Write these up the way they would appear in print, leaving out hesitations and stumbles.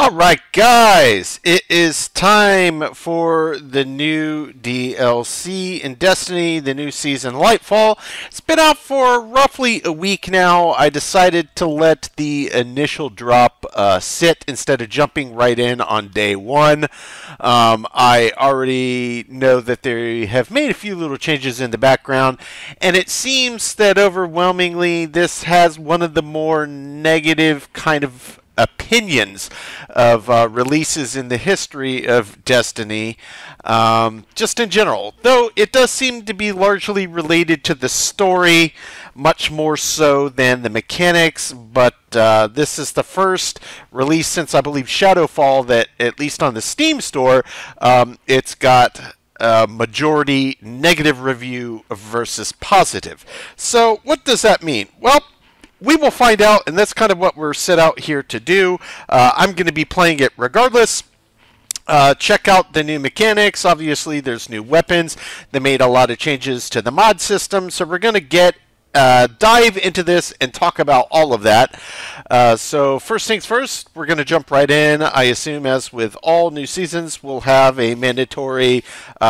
Alright guys, it is time for the new DLC in Destiny, the new season Lightfall. It's been out for roughly a week now. I decided to let the initial drop sit instead of jumping right in on day one. I already know that they have made a few little changes in the background, and it seems that overwhelmingly this has one of the more negative kind of opinions of releases in the history of Destiny, just in general. Though it does seem to be largely related to the story, much more so than the mechanics, but this is the first release since, I believe, Shadowfall that, at least on the Steam store, it's got majority negative review versus positive. So what does that mean? Well, we will find out, and that's kind of what we're set out here to do. I'm going to be playing it regardless. Check out the new mechanics. Obviously, there's new weapons. They made a lot of changes to the mod system, so we're going to dive into this and talk about all of that. So first things first, we're going to jump right in. I assume, as with all new seasons, we'll have a mandatory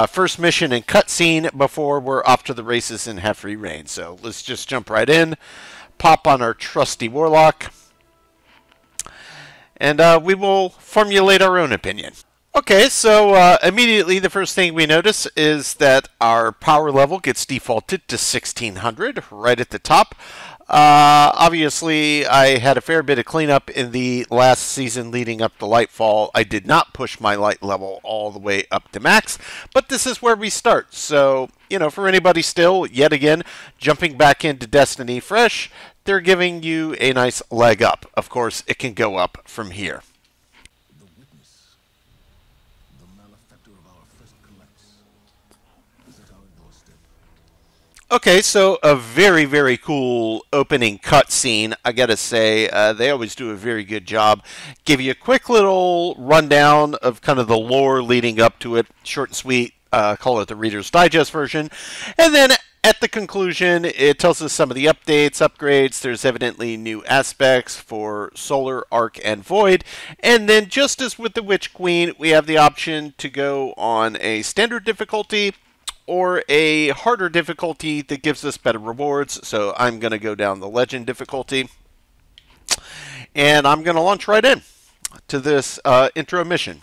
first mission and cutscene before we're off to the races and have free reign. So let's just jump right in. Pop on our trusty warlock, and we will formulate our own opinion. Okay, so immediately the first thing we notice is that our power level gets defaulted to 1600 right at the top. Obviously, I had a fair bit of cleanup in the last season leading up to Lightfall. I did not push my light level all the way up to max, but this is where we start. So, you know, for anybody still, yet again, jumping back into Destiny fresh, they're giving you a nice leg up. Of course, it can go up from here. The witness, the malefactor of our first collapse, is at our doorstep. Okay, so a very, very cool opening cutscene. I gotta say, they always do a very good job. Give you a quick little rundown of kind of the lore leading up to it, short and sweet. Call it the Reader's Digest version. And then at the conclusion, it tells us some of the updates, upgrades. There's evidently new aspects for Solar, Arc, and Void. And then, just as with the Witch Queen, we have the option to go on a standard difficulty or a harder difficulty that gives us better rewards. So I'm going to go down the Legend difficulty. And I'm going to launch right in to this intro mission.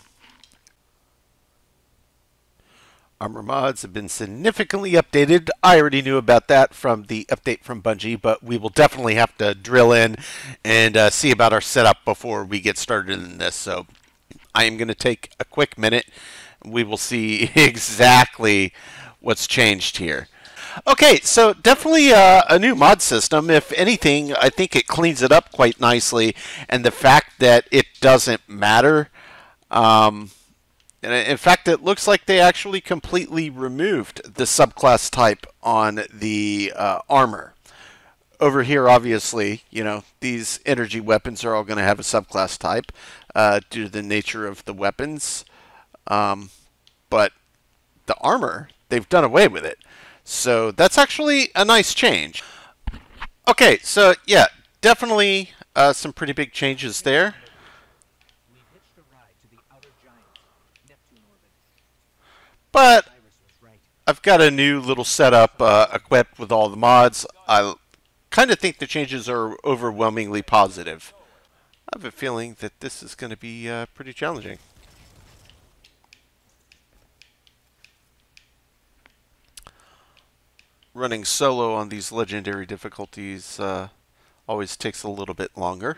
Armor mods have been significantly updated. I already knew about that from the update from Bungie, but we will definitely have to drill in and see about our setup before we get started in this. So I am going to take a quick minute. We will see exactly what's changed here. Okay, so definitely a new mod system. If anything, I think it cleans it up quite nicely. And the fact that it doesn't matter... And in fact, it looks like they actually completely removed the subclass type on the armor. Over here, obviously, you know, these energy weapons are all going to have a subclass type due to the nature of the weapons. But the armor, they've done away with it. So that's actually a nice change. Okay, so yeah, definitely some pretty big changes there. But I've got a new little setup equipped with all the mods. I kind of think the changes are overwhelmingly positive. I have a feeling that this is going to be pretty challenging. Running solo on these legendary difficulties always takes a little bit longer.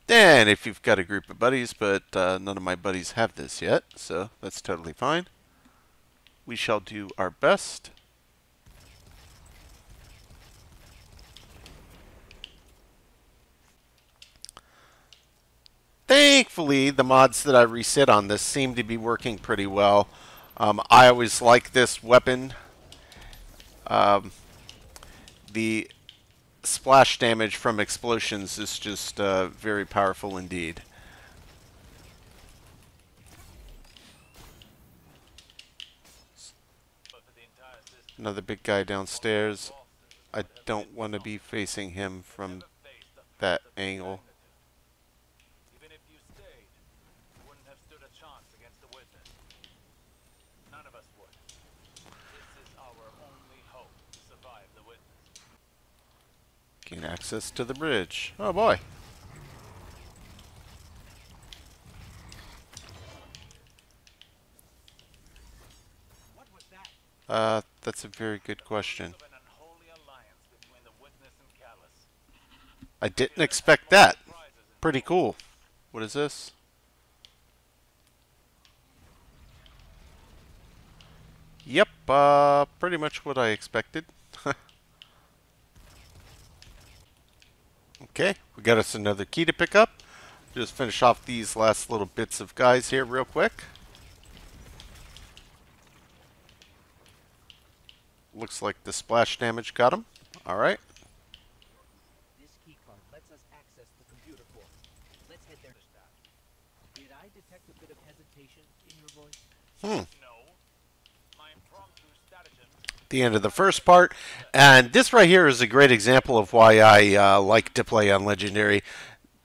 Then, if you've got a group of buddies, but none of my buddies have this yet, so that's totally fine. We shall do our best. Thankfully, the mods that I reset on this seem to be working pretty well. I always like this weapon. The splash damage from explosions is just very powerful indeed. Another big guy downstairs. I don't want to be facing him from that angle. Even if you stayed, you wouldn't have stood a chance against the witness. None of us would. This is our only hope to survive the witness. Gain access to the bridge. Oh boy. What was that? That's a very good question. Of an unholy alliance between the witness and Callus. I didn't expect that. Pretty cool. What is this? Yep, pretty much what I expected. Okay, we got us another key to pick up. Just finish off these last little bits of guys here real quick. Looks like the splash damage got him. Alright. This keycard lets us access the computer core. Let's head there. Did I detect a bit of hesitation in your voice? No. My impromptu stratagem. The end of the first part. And this right here is a great example of why I like to play on Legendary.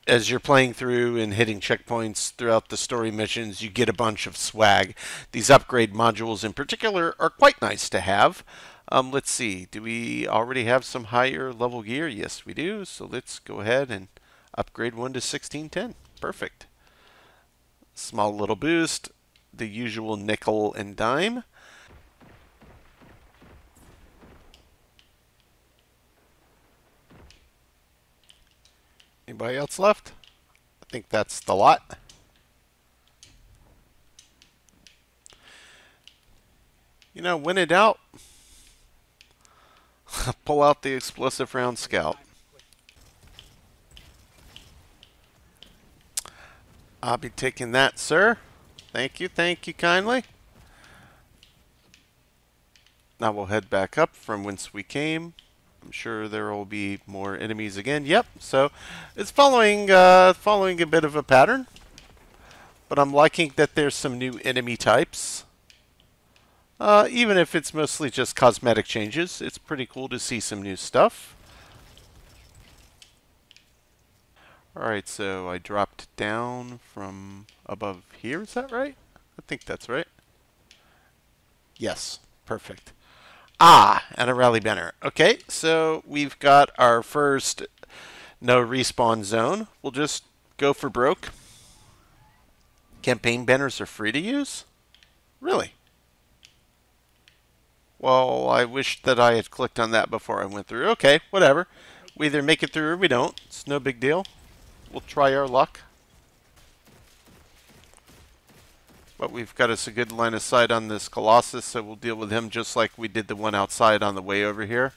As you're playing through and hitting checkpoints throughout the story missions, you get a bunch of swag. These upgrade modules in particular are quite nice to have. Let's see, do we already have some higher level gear? Yes, we do. So let's go ahead and upgrade one to 1610. Perfect. Small little boost. The usual nickel and dime. Anybody else left? I think that's the lot. You know, when in doubt, pull out the explosive round scout. I'll be taking that, sir. Thank you kindly. Now we'll head back up from whence we came. I'm sure there will be more enemies again. Yep, so it's following a bit of a pattern. But I'm liking that there's some new enemy types. Even if it's mostly just cosmetic changes, it's pretty cool to see some new stuff. Alright, so I dropped down from above here, is that right? I think that's right. Yes, perfect. Ah, and a rally banner. Okay, so we've got our first no respawn zone. We'll just go for broke. Campaign banners are free to use? Really? Well, I wish that I had clicked on that before I went through. Okay, whatever. We either make it through or we don't. It's no big deal. We'll try our luck. But we've got us a good line of sight on this Colossus, so we'll deal with him just like we did the one outside on the way over here.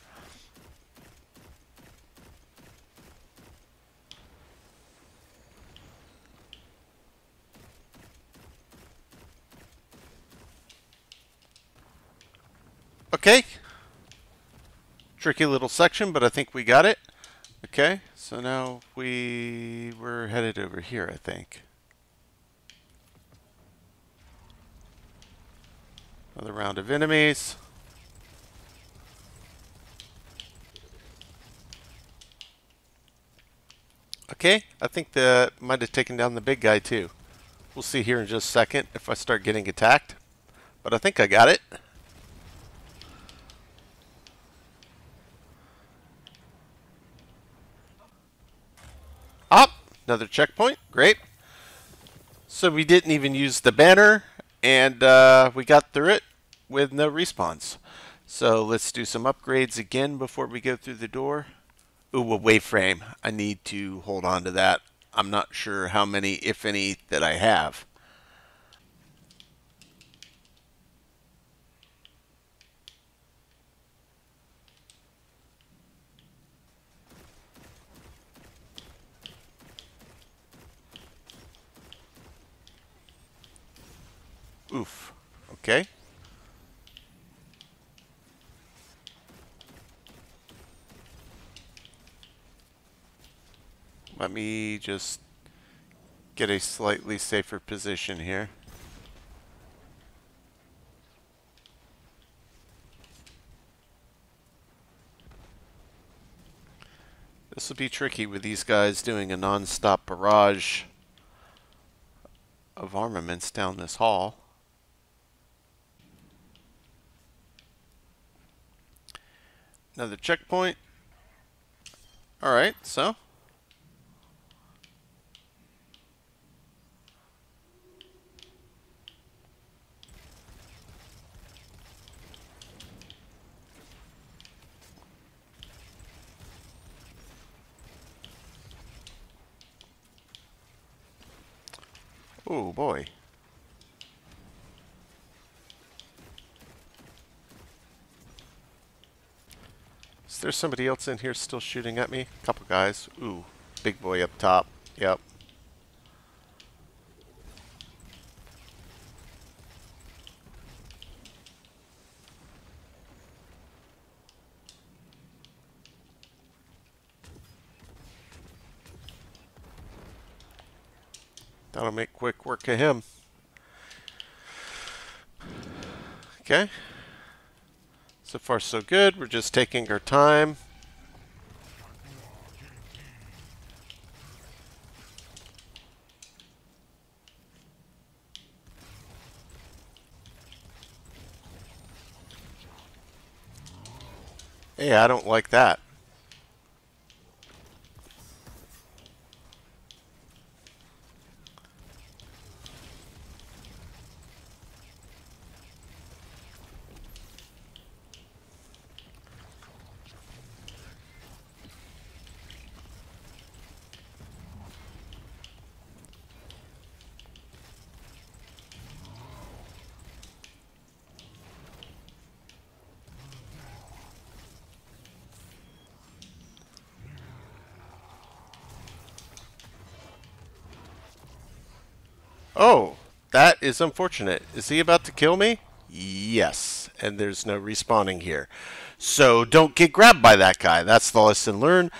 Okay. Tricky little section, but I think we got it. Okay, so now we're headed over here, I think. Another round of enemies. Okay, I think that might have taken down the big guy too. We'll see here in just a second if I start getting attacked. But I think I got it. Up, another checkpoint. Great. So we didn't even use the banner, and we got through it with no respawns. So let's do some upgrades again before we go through the door. Ooh, a wayframe. I need to hold on to that. I'm not sure how many, if any, that I have. Oof. Okay. Let me just get a slightly safer position here. This will be tricky with these guys doing a non-stop barrage of armaments down this hall. Another checkpoint. Alright, so. Oh boy. Is there somebody else in here still shooting at me? A couple guys. Ooh, big boy up top. Yep. That'll make quick work of him. Okay. So far so good. We're just taking our time. Hey, I don't like that. Oh, that is unfortunate. Is he about to kill me? Yes, and there's no respawning here. So don't get grabbed by that guy. That's the lesson learned.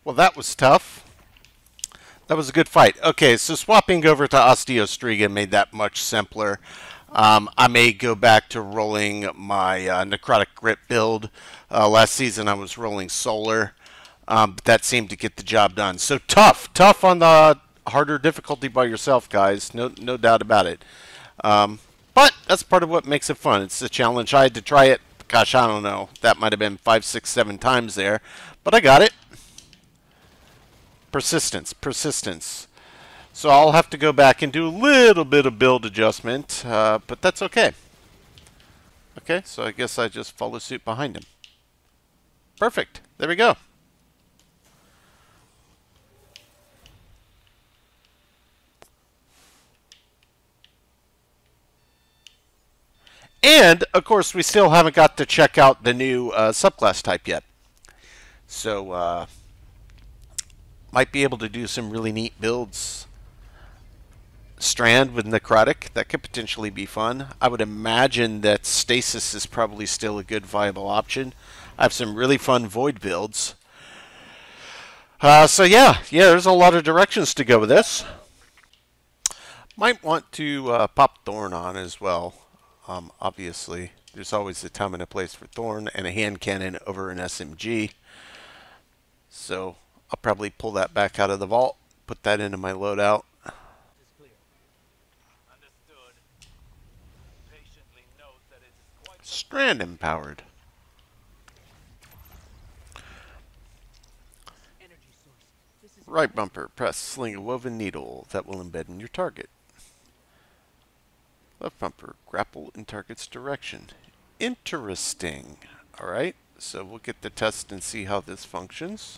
Well, that was tough. That was a good fight. Okay, so swapping over to Osteostriga made that much simpler. I may go back to rolling my Necrotic Grip build. Last season I was rolling Solar, but that seemed to get the job done. So tough on the harder difficulty by yourself, guys. No doubt about it. But that's part of what makes it fun. It's a challenge. I had to try it. Gosh, I don't know. That might have been 5, 6, 7 times there, but I got it. Persistence. So I'll have to go back and do a little bit of build adjustment, but that's okay. Okay, so I guess I just follow suit behind him. Perfect. There we go. And, of course, we still haven't got to check out the new subclass type yet. So, might be able to do some really neat builds. Strand with Necrotic, that could potentially be fun. I would imagine that Stasis is probably still a good viable option. I have some really fun Void builds. So yeah, there's a lot of directions to go with this. Might want to pop Thorn on as well. Obviously, there's always a time and a place for Thorn and a hand cannon over an SMG. So I'll probably pull that back out of the vault, put that into my loadout. Strand empowered. Right bumper, press sling a woven needle that will embed in your target. Left bumper, grapple in target's direction. Interesting. Alright, so we'll get the test and see how this functions.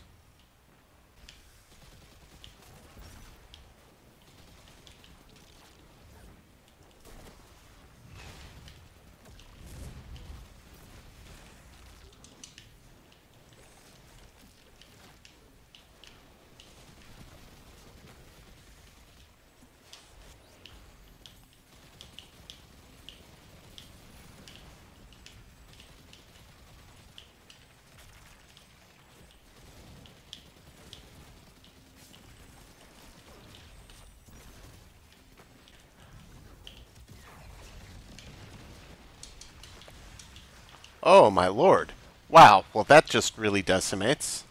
Oh, my lord. Wow, well that just really decimates.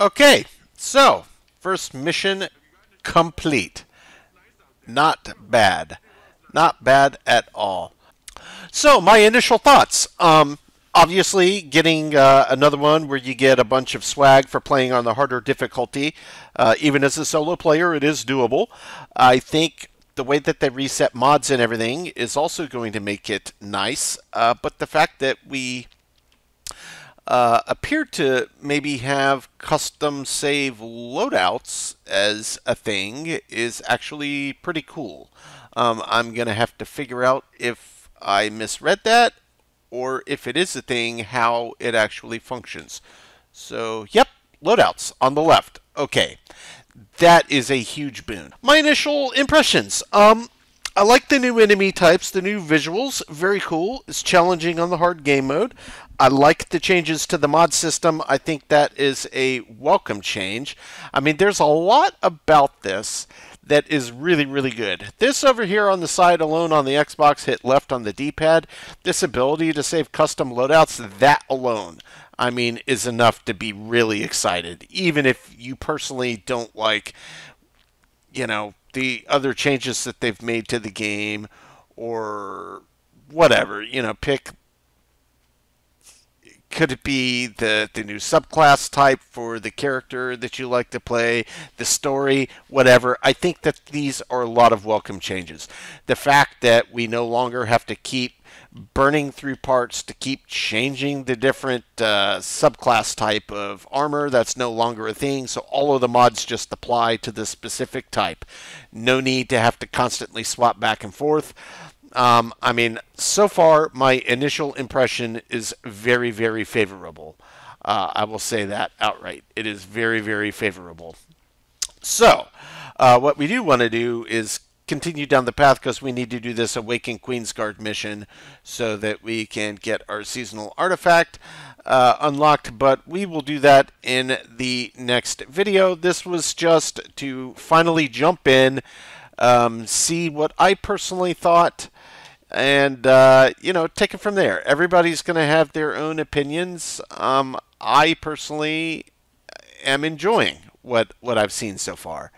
Okay, so first mission complete. Not bad. Not bad at all. So, my initial thoughts. Obviously, getting another one where you get a bunch of swag for playing on the harder difficulty. Even as a solo player, it is doable. I think the way that they reset mods and everything is also going to make it nice. But the fact that we appear to maybe have custom save loadouts as a thing is actually pretty cool. I'm going to have to figure out if I misread that or if it is a thing, how it actually functions. So, yep, loadouts on the left. Okay, that is a huge boon. My initial impressions. I like the new enemy types, the new visuals, very cool. It's challenging on the hard game mode. I like the changes to the mod system. I think that is a welcome change. I mean, there's a lot about this that is really, really good. This over here on the side alone on the Xbox, hit left on the D-pad, this ability to save custom loadouts, that alone, I mean, is enough to be really excited. Even if you personally don't like, you know, the other changes that they've made to the game or whatever, you know, pick. Could it be the new subclass type for the character that you like to play, the story, whatever? I think that these are a lot of welcome changes. The fact that we no longer have to keep burning through parts to keep changing the different subclass type of armor, that's no longer a thing, so all of the mods just apply to the specific type. No need to have to constantly swap back and forth. I mean, so far, my initial impression is very, very favorable. I will say that outright. It is very, very favorable. So, what we do want to do is continue down the path because we need to do this Awaken Queensguard mission so that we can get our seasonal artifact unlocked, but we will do that in the next video. This was just to finally jump in, see what I personally thought, and you know, take it from there. Everybody's going to have their own opinions. I personally am enjoying what I've seen so far.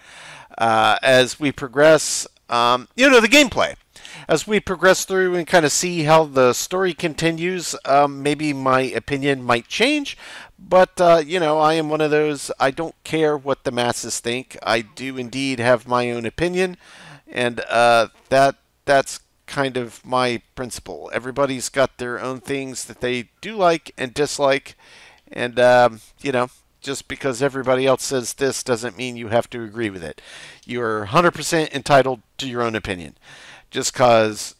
As we progress, you know, the gameplay. As we progress through and kind of see how the story continues, maybe my opinion might change. But, you know, I am one of those, I don't care what the masses think. I do indeed have my own opinion. And that's kind of my principle. Everybody's got their own things that they do like and dislike. And, you know, just because everybody else says this doesn't mean you have to agree with it. You're 100% entitled to your own opinion. Just because,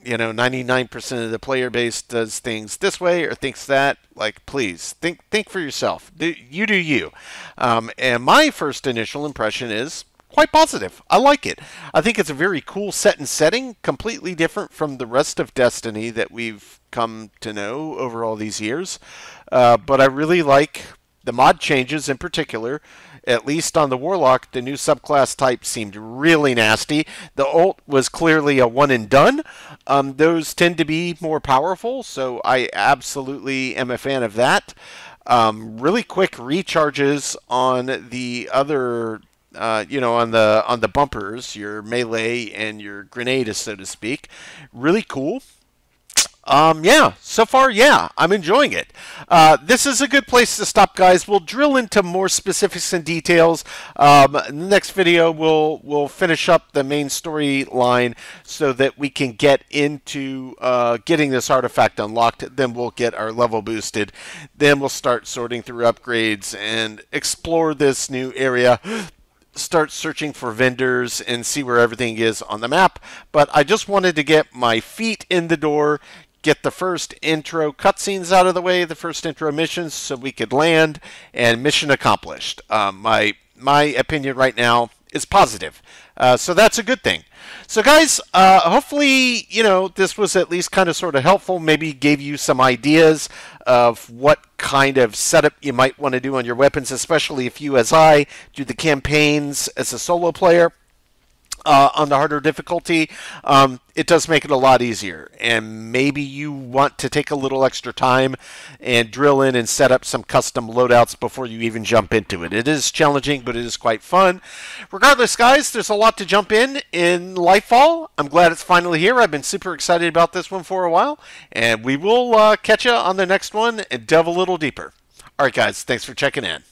you know, 99% of the player base does things this way or thinks that, like, please, think for yourself. You do you. And my first initial impression is quite positive. I like it. I think it's a very cool set and setting, completely different from the rest of Destiny that we've come to know over all these years. But I really like the mod changes in particular. At least on the Warlock, the new subclass type seemed really nasty. The ult was clearly a one and done. Those tend to be more powerful, so I absolutely am a fan of that. Really quick recharges on the other, you know, on the bumpers, your melee and your grenade, so to speak. Really cool. Yeah, so far, yeah, I'm enjoying it. This is a good place to stop, guys. We'll drill into more specifics and details. In the next video, we'll finish up the main storyline so that we can get into getting this artifact unlocked. Then we'll get our level boosted. Then we'll start sorting through upgrades and explore this new area. Start searching for vendors and see where everything is on the map. But I just wanted to get my feet in the door, get the first intro cutscenes out of the way, the first intro missions, so we could land, and mission accomplished. My opinion right now is positive. So that's a good thing. So guys, hopefully, this was at least kind of sort of helpful, maybe gave you some ideas of what kind of setup you might want to do on your weapons, especially if you, as I, do the campaigns as a solo player. On the harder difficulty, it does make it a lot easier. And maybe you want to take a little extra time and drill in and set up some custom loadouts before you even jump into it. It is challenging, but it is quite fun. Regardless, guys, there's a lot to jump in Lightfall. I'm glad it's finally here. I've been super excited about this one for a while. And we will catch you on the next one and delve a little deeper. All right, guys, thanks for checking in.